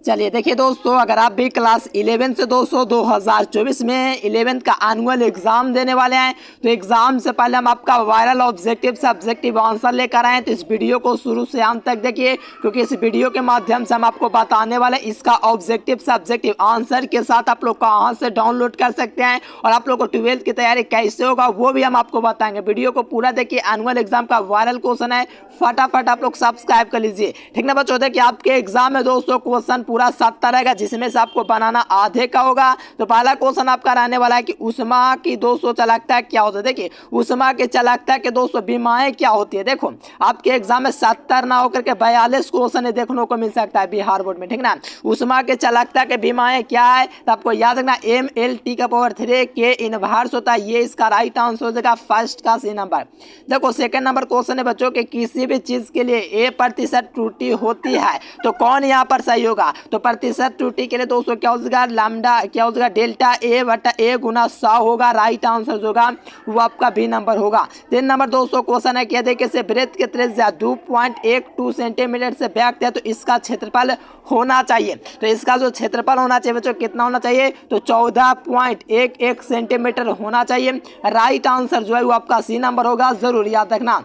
चलिए देखिए दोस्तों, अगर आप भी क्लास 11 से दोस्तों 2024 में 11th का एनुअल एग्जाम देने वाले हैं तो एग्जाम से पहले हम आपका वायरल ऑब्जेक्टिव सब्जेक्टिव आंसर लेकर आए हैं। तो इस वीडियो को शुरू से अंत तक देखिए, क्योंकि इस वीडियो के माध्यम से हम आपको बताने वाले हैं इसका ऑब्जेक्टिव सब्जेक्टिव आंसर के साथ आप लोग कहाँ से डाउनलोड कर सकते हैं और आप लोग को 12th की तैयारी कैसे होगा वो भी हम आपको बताएंगे। वीडियो को पूरा देखिए, एनुअल एग्जाम का वायरल क्वेश्चन है, फटाफट आप लोग सब्सक्राइब कर लीजिए, ठीक ना बच्चों। देखिए आपके एग्जाम में दोस्तों क्वेश्चन पूरा 70 रहेगा, जिसमें से आपको बनाना आधे का होगा। तो पहला क्वेश्चन आपका रहने वाला है कि ऊष्मा की दोस्तों चालकता क्या होता है। देखिए ऊष्मा की चालकता के दोस्तों बीमाएं क्या होती है। देखो आपके एग्जाम में 70 ना होकर के 42 क्वेश्चन देखने को मिल सकता है बिहार बोर्ड में, ठीक ना। ऊष्मा के चालकता के बीमाएं क्या है तो आपको याद रखना mLT⁴ के इनवर्स होता है, ये इसका राइट आंसर हो जाएगा फर्स्ट का सी नंबर। देखो सेकंड नंबर क्वेश्चन है बच्चों के किसी भी चीज के लिए A% त्रुटि होती है तो कौन यहाँ पर सही होगा। तो प्रतिशत त्रुटि के लिए दोस्तों क्या हो जाएगा, लैम्डा क्या हो जाएगा, डेल्टा A/A गुना 100 होगा। राइट आंसर जो होगा वो आपका बी नंबर होगा। 3 नंबर दोस्तों क्वेश्चन है, क्या देखिए से वृत्त के त्रिज्या 2.12 सेंटीमीटर से व्यक्त है तो इसका क्षेत्रफल होना चाहिए। तो इसका जो क्षेत्रफल होना चाहिए बच्चों कितना होना चाहिए, तो 14.11 सेंटीमीटर होना चाहिए। राइट आंसर जो है वो आपका सी नंबर होगा, जरूर याद रखना।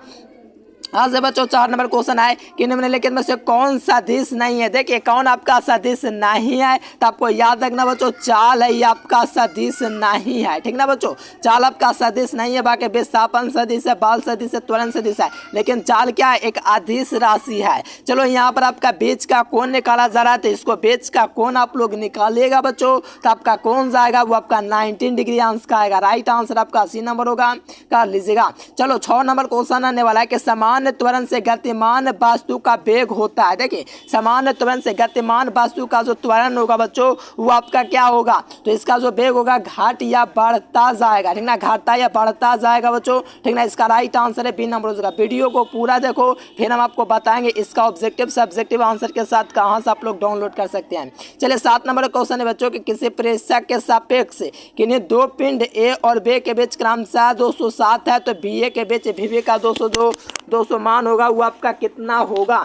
आज से बच्चों 4 नंबर क्वेश्चन आए कि निम्नलिखित में से कौन सदिश नहीं है। देखिए कौन आपका सदिश नहीं है तो आपको याद रखना बच्चों चाल है, ये आपका सदिश नहीं है, ठीक ना बच्चों। चाल आपका सदिश नहीं है, बाकी विस्थापन सदिश है, बाल सदिश है, त्वरण सदिश है, लेकिन चाल क्या है, एक अदिश राशि है। चलो यहाँ पर आपका बीच का कोण निकाला जा रहा है तो इसको बीच का कोण आप लोग निकालिएगा बच्चों, तो आपका कोण जाएगा वो आपका 19 डिग्री अंश का आएगा। राइट आंसर आपका सी नंबर होगा, कर लीजिएगा। चलो 6 नंबर क्वेश्चन आने वाला है कि समान त्वरण से गतिमान वस्तु का वेग होता है। देखिए समान त्वरण से गतिमान वस्तु का जो त्वरण होगा बच्चों वो आपका क्या होगा, तो इसका जो वेग होगा घट या बढ़ता जाएगा, ठीक ना, घटता या बढ़ता जाएगा बच्चों, ठीक ना। इसका राइट आंसर है बी नंबर होगा। वीडियो को पूरा देखो, फिर हम आपको बताएंगे इसका ऑब्जेक्टिव सब्जेक्टिव आंसर के साथ कहां से आप लोग डाउनलोड कर सकते हैं। चलिए 7 नंबर क्वेश्चन है बच्चों कि किसी प्रेषक के सापेक्ष किन्हीं दो पिंड ए और बी के बीच क्रमशः 207 है तो बी ए के बीच वी का 200 मान होगा वो आपका कितना होगा।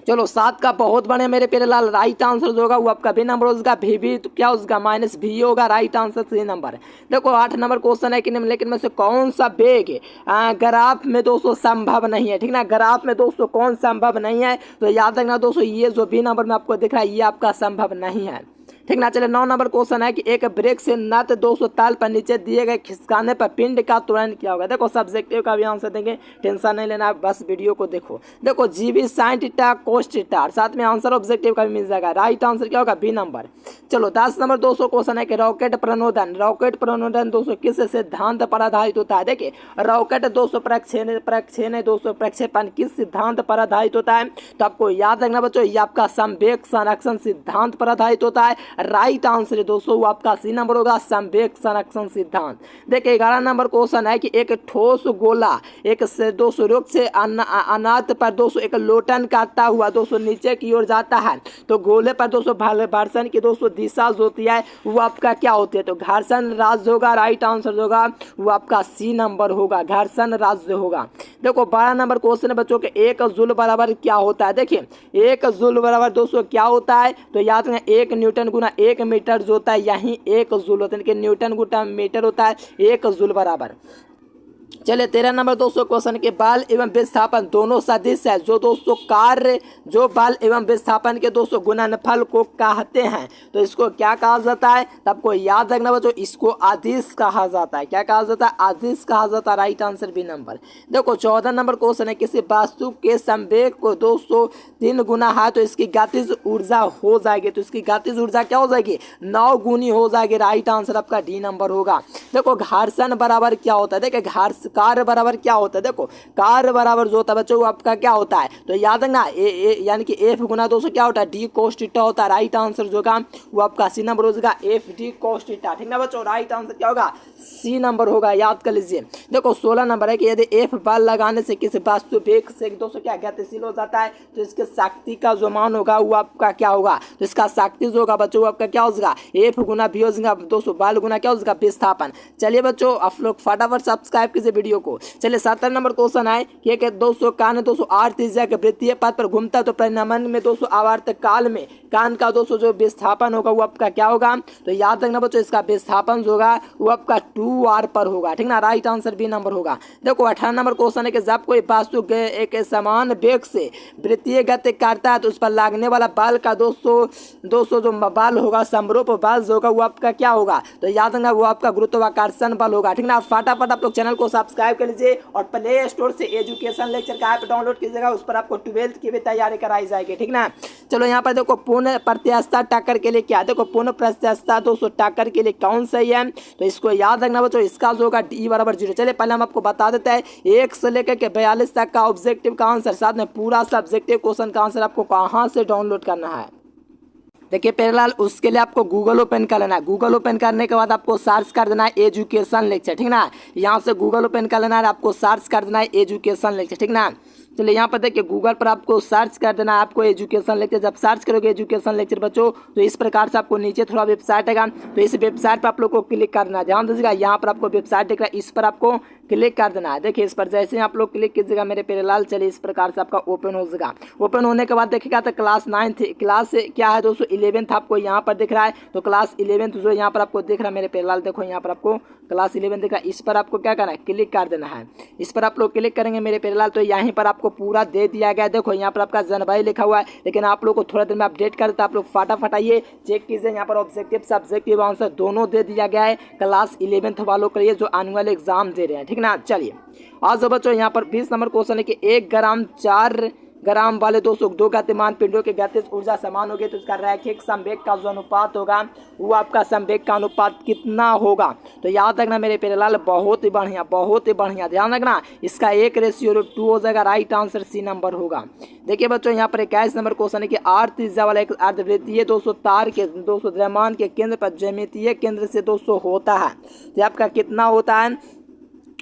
चलो 7 का बहुत बड़े मेरे प्यारे लाल, राइट आंसर जो होगा वो आपका बी नंबर होगा। भी तो क्या उसका -भी होगा, राइट आंसर सी नंबर। देखो 8 नंबर क्वेश्चन है कि निम्नलिखित में से कौन सा वेग ग्राफ में दोस्तों संभव नहीं है, ठीक ना। ग्राफ में दोस्तों कौन संभव नहीं है तो याद रखना दोस्तों ये जो बी नंबर में आपको दिख रहा है ये आपका संभव नहीं है, ठीक ना। चले 9 नंबर क्वेश्चन है कि एक ब्रेक से नट 200 ताल पर नीचे दिए गए खिसकाने पर पिंड का त्वरण क्या होगा। देखो सब्जेक्टिव का भी आंसर देंगे, टेंशन नहीं लेना, बस वीडियो को देखो। देखो GB sin theta cos theta, साथ में आंसर ऑब्जेक्टिव का भी मिल जाएगा। राइट आंसर क्या होगा, बी नंबर। चलो 10 नंबर दोस्तों क्वेश्चन है कि रॉकेट प्रणोदन दोस्तों किस सिद्धांत पर आधारित होता है। देखिए रॉकेट दोस्तों प्रक्षेपण किस सिद्धांत पर आधारित होता है तो आपको याद रखना बच्चों ये आपका संवेग संरक्षण सिद्धांत पर आधारित होता है। राइट आंसर दोस्तों वो आपका सी नंबर होगा, संवेग संरक्षण सिद्धांत। देखिए 11 नंबर क्वेश्चन है कि एक ठोस गोला एक से 200 रुख से अनाथ पर 200 एक लोटन काटता हुआ 200 नीचे की ओर जाता है तो गोले पर 200 घर्षण की 200 दिशा जो होती है वो आपका क्या होती है, तो घर्षण राज्य होगा। राइट आंसर होगा वो आपका सी नंबर होगा, घर्षण राज्य होगा। देखो 12 नंबर क्वेश्चन है बच्चों के एक जूल बराबर क्या होता है। देखिए एक जूल बराबर दोस्तों क्या होता है तो याद रखना 1 न्यूटन गुना 1 मीटर जो होता है यही 1 जूल होता है, कि न्यूटन गुना मीटर होता है 1 जूल बराबर। चलिए 13 नंबर दोस्तों क्वेश्चन के बल एवं विस्थापन दोनों सदिश है जो दोस्तों कार्य जो बल एवं विस्थापन के दोस्तों गुणनफल को कहते हैं तो इसको क्या कहा जाता है, तो आपको याद रखना बच्चों इसको अदिश कहा जाता है। क्या कहा जाता है, अदिश कहा जाता है। Right answer B number. देखो 14 नंबर क्वेश्चन है किसी वस्तु के संवेग को दोस्तों 3 गुना है तो इसकी गतिज ऊर्जा हो जाएगी, तो इसकी गतिज ऊर्जा क्या हो जाएगी, 9 गुनी हो जाएगी। राइट आंसर आपका डी नंबर होगा। देखो घर्षण बराबर क्या होता है, देखिए कार्य बराबर क्या होता है, देखो कार्य बराबर जो होता है बच्चों आपका क्या होता है तो याद रखना यानी कि F गुना 200 क्या होता है, D cos थीटा होता है। राइट आंसर जो होगा वो आपका सी नंबर होगा, FD cos थीटा, ठीक ना बच्चों। राइट आंसर क्या होगा, सी नंबर होगा, याद कर लीजिए। देखो 16 नंबर है कि यदि F बल लगाने से किसी वस्तु वेग से दोस्तों क्या गतिशील हो जाता है तो इसके शक्ति का जो मान होगा वो आपका क्या होगा, तो इसका शक्ति जो होगा बच्चों वो आपका क्या होगा, F गुना V होगा दोस्तों, बल गुना क्या होगा विस्थापन। चलिए बच्चों आप लोग फटाफट सब्सक्राइब कीजिए वीडियो वीडियो को। चलिए 17 नंबर क्वेश्चन है कि 200 कान 208 त्रिज्या के वृत्तीय पथ पर घूमता तो परिनमन में 200 आवर्त काल में कान का 200 जो विस्थापन होगा वो आपका क्या होगा। तो याद रखना बच्चों इसका विस्थापन जो होगा वो आपका 2r पर होगा, ठीक ना। राइट आंसर बी नंबर होगा। देखो 18 नंबर क्वेश्चन है कि जब कोई वस्तु एक समान वेग से वृत्तीय गति करता है तो उस पर लगने वाला बल का 200 जो बल होगा समरूप बल जो होगा वो आपका क्या होगा। तो याद रखना वो आपका गुरुत्वाकर्षण बल होगा, ठीक ना। फटाफट आप लोग चैनल को सब्सक्राइब कर लीजिए और प्ले स्टोर से एजुकेशन लेक्चर का ऐप डाउनलोड कीजिएगा, उस पर आपको 12th की भी तैयारी कराई जाएगी, ठीक ना। चलो यहाँ पर देखो पूर्ण प्रत्यास्थता टक्कर के लिए क्या, देखो पूर्ण प्रत्यास्थता 200 टक्कर के लिए कौन सही है। तो इसको याद रखना बच्चों, इसका जो होगा D बराबर 0। चलिए पहले हम आपको बता देते हैं 1 से लेकर के 42 तक का ऑब्जेक्टिव का आंसर, साथ में पूरा सब्जेक्टिव क्वेश्चन का आंसर आपको कहाँ से डाउनलोड करना है। देखिए फिलहाल उसके लिए आपको गूगल ओपन कर लेना है। गूगल ओपन करने के बाद आपको सर्च कर देना है एजुकेशन लेक्चर, ठीक ना। यहाँ से गूगल ओपन कर लेना है, आपको सर्च कर देना है एजुकेशन लेक्चर, ठीक ना। चलिए यहाँ पर देखिए गूगल पर आपको सर्च कर देना है आपको एजुकेशन लेक्चर। जब सर्च करोगे एजुकेशन लेक्चर बच्चों तो इस प्रकार से आपको नीचे थोड़ा वेबसाइट आएगा, तो इस वेबसाइट पर आप लोग को क्लिक करना है। ध्यान दीजिएगा यहाँ पर आपको वेबसाइट दिख रहा है, इस पर आपको क्लिक कर देना है। देखिए इस पर जैसे ही आप लोग क्लिक कीजिएगा मेरे प्यारे लाल, चलिए इस प्रकार से आपका ओपन हो जाएगा। ओपन होने के बाद देखिएगा तो क्लास 9 क्लास क्या है दोस्तों 11th आपको यहाँ पर दिख रहा है। तो क्लास 11th जो यहाँ पर आपको दिख रहा है मेरे प्यारे लाल, देखो यहाँ पर आपको क्लास 11 दिख रहा है, इस पर आपको क्या करना है क्लिक कर देना है। इस पर आप लोग क्लिक करेंगे मेरे प्यारे लाल तो यहीं पर आपको पूरा दे दिया गया। देखो यहाँ पर आपका जनवरी लिखा हुआ है, लेकिन आप लोग को थोड़ा देर में अपडेट कर देता, आप लोग फटाफट आइए चेक कीजिए। यहाँ पर ऑब्जेक्टिव सब्जेक्टिव आंसर दोनों दे दिया गया है क्लास 11th वालों के लिए जो एनुअल एग्जाम दे रहे हैं, ठीक ना। चलिए आज बच्चों यहाँ पर 20 नंबर क्वेश्चन है कि 1 ग्राम 4 ग्राम वाले 202 गतिमान पिंडों के गतिज ऊर्जा समान होगी तो उसका रैखिक संवेग का जो अनुपात होगा वो आपका संवेग का अनुपात कितना होगा। तो याद रखना मेरे प्यारे लाल, बहुत ही बढ़िया बहुत ही बढ़िया ध्यान रखना, इसका 1:2 हो जाएगा। राइट आंसर सी नंबर होगा। देखिए बच्चों यहाँ पर 21 नंबर क्वेश्चन है कि 8 त्रिज्या वाला एक अर्धवृत्तीय 200 तार के 200 द्रव्यमान के केंद्र पर ज्यामितीय केंद्र से 200 होता है तो आपका कितना होता है।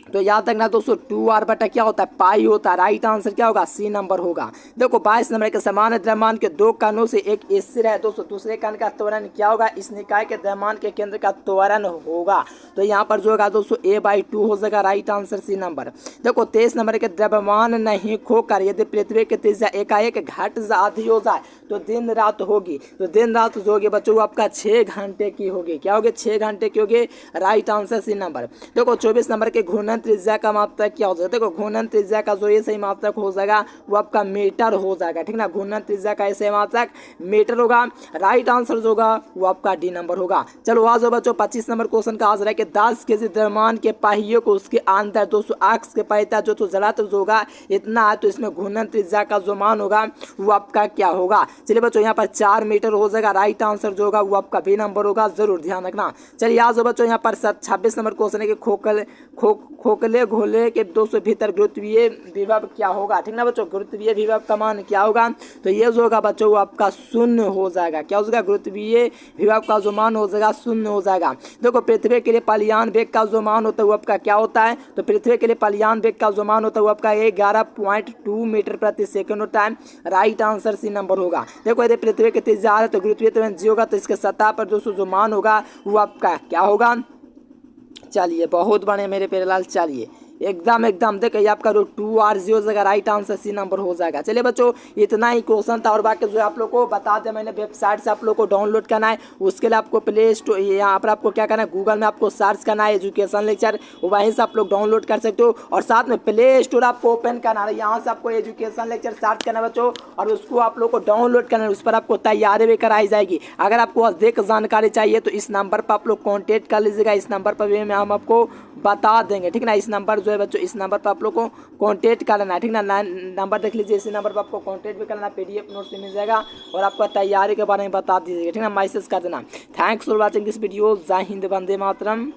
तो याद रखना दोस्तों 2r बटा क्या होता है पाई होता है। राइट आंसर क्या होगा सी नंबर होगा। देखो 22 नंबर के समान द्रव्यमान के 2 कणों से एक स्थिर है दोस्तों, दूसरे कण का त्वरण क्या होगा, इस निकाय के द्रव्यमान के केंद्र का त्वरण होगा। तो यहाँ पर जो होगा दोस्तों a/2 हो जाएगा। Right answer C number. देखो 23 नंबर के द्रव्यमान नहीं खोकर यदि पृथ्वी की त्रिज्या एकाएक घट आधी हो जाए तो दिन रात होगी। तो दिन रात जो होगी बच्चों आपका 6 घंटे की होगी। क्या होगी 6 घंटे की होगी। Right answer C number. देखो 24 नंबर के घूर्णन त्रिज्या का मात्रक क्या हो जाएगा। देखो घूर्णन त्रिज्या का जो ये सही मात्रक हो जाएगा वो आपका मीटर हो जाएगा, ठीक ना। घूर्णन त्रिज्या का ऐसे मात्रक मीटर होगा। राइट आंसर जो होगा वो आपका डी नंबर होगा। चलो आज बच्चों 25 नंबर क्वेश्चन का आंसर है कि 10 केजी द्रव्यमान के पहियों को उसके अंदर 200 अक्ष के पहिता जो तो जलात जो होगा इतना है तो इसमें घूर्णन त्रिज्या का जो मान होगा वो आपका क्या होगा। चलिए बच्चों यहाँ पर 4 मीटर हो जाएगा। राइट आंसर जो होगा वो आपका बी नंबर होगा, जरूर ध्यान रखना। चलिए आज बच्चों यहाँ पर 26 नंबर क्वेश्चन है कि खोखले घोले के 200 भीतर गुरुत्वीय विभव क्या होगा, ठीक ना बच्चों। गुरुत्वीय विभव का मान क्या होगा। तो ये जो होगा बच्चों वो आपका 0 हो जाएगा। क्या हो जाएगा गुरुत्वीय विभव का जो मान हो जाएगा 0 हो जाएगा। देखो पृथ्वी के लिए पलियान वेग का जो मान होता है वो आपका क्या होता है। तो पृथ्वी के लिए पलियान वेग का जो मान होता है वो आपका 11.2 मीटर प्रति सेकंड होता है। राइट आंसर सी नंबर होगा। देखो यदि पृथ्वी की त्रिज्या है तो गुरुत्वीय त्वरण जी होगा तो इसके सतह पर जो मान होगा वो आपका क्या होगा। चलिए बहुत बड़े मेरे प्यारे लाल, चलिए एकदम देखिए आपका 2r हो जाएगा। राइट आंसर सी नंबर हो जाएगा। चलिए बच्चों इतना ही क्वेश्चन था और बाकी जो आप लोग को बता दें मैंने वेबसाइट से आप लोग को डाउनलोड करना है। उसके लिए आपको प्ले स्टोर यहाँ पर आपको क्या करना है गूगल में आपको सर्च करना है एजुकेशन लेक्चर, वहीं से आप लोग डाउनलोड कर सकते हो और साथ में प्ले स्टोर आपको ओपन करना है। यहाँ से आपको एजुकेशन लेक्चर सर्च करना है बच्चों और उसको आप लोग को डाउनलोड करना है। उस पर आपको तैयारी भी कराई जाएगी। अगर आपको अधिक जानकारी चाहिए तो इस नंबर पर आप लोग कॉन्टेक्ट कर लीजिएगा। इस नंबर पर भी हम आपको बता देंगे, ठीक ना। इस नंबर जो है बच्चों इस नंबर पर आप लोग को कांटेक्ट कर लेना है, ठीक ना। नंबर देख लीजिए, इसी नंबर पर आपको कांटेक्ट भी करना, PDF नोट से मिल जाएगा और आपका तैयारी के बारे में बता दीजिएगा, ठीक ना। मैसेज कर देना। Thanks for watching this video. जय हिंद, वंदे मातरम।